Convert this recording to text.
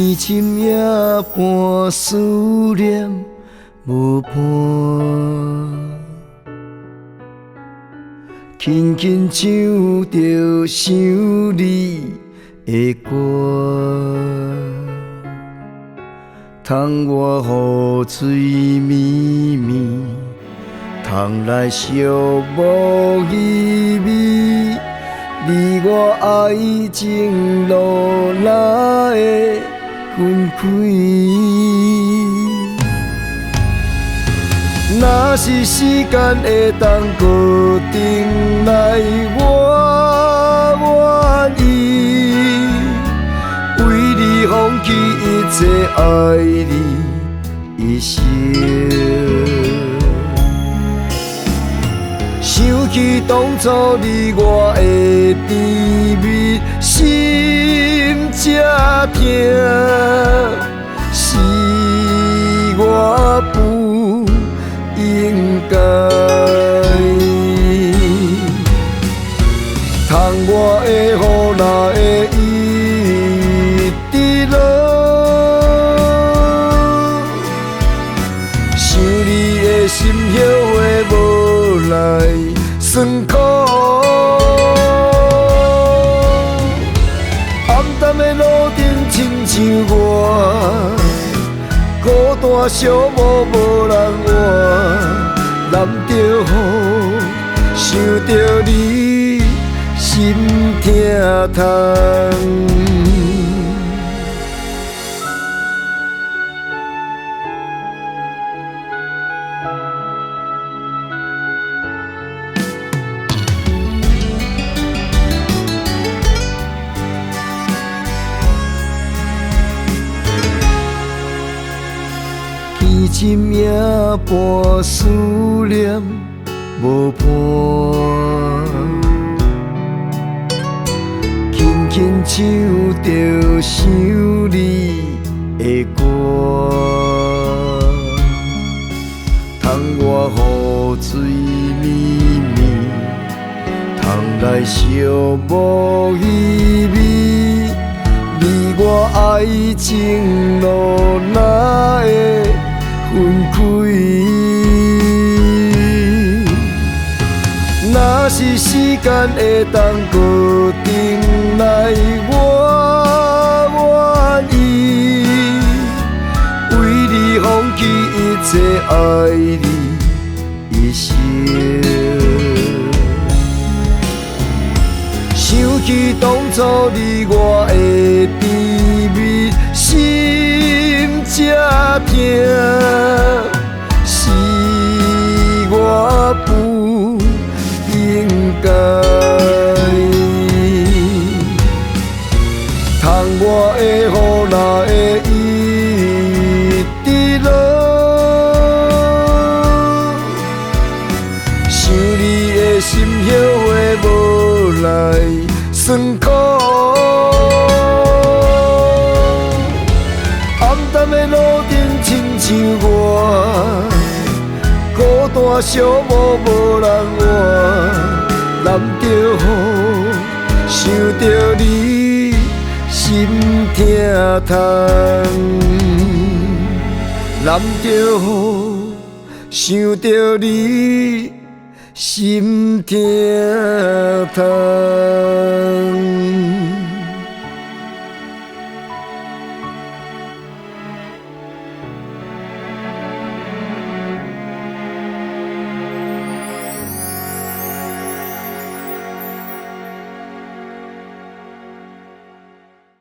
天深夜半思念无伴，轻轻唱着想你的歌，窗外雨水绵绵，窗内寂寞意味，你我爱情路哪会分开？若是时间会当固定来，我愿意为你放弃一切，爱你一生。想起当初你我的甜蜜，心才痛，是我不应该。窗外的雨哪会一直落？想你的心后悔无来酸苦。暗淡的路顶亲像我，孤单寂寞无人换，淋着雨，想着你，心疼痛。天深夜半思念无伴，轻轻唱着想你的歌，窗外雨水绵绵，窗内寂寞意味，你我爱情路哪会分开？若是时间会当固定来，我愿意为你放弃一切，爱你一生。想起当初你我的甜蜜，心才痛，是我不应该。窗外的雨哪会一直落？想你的心后悔无来酸苦。暗淡的路顶亲像我，孤单寂寞无人换，淋着雨，想着你，心疼痛。淋着雨，想着你，心疼痛。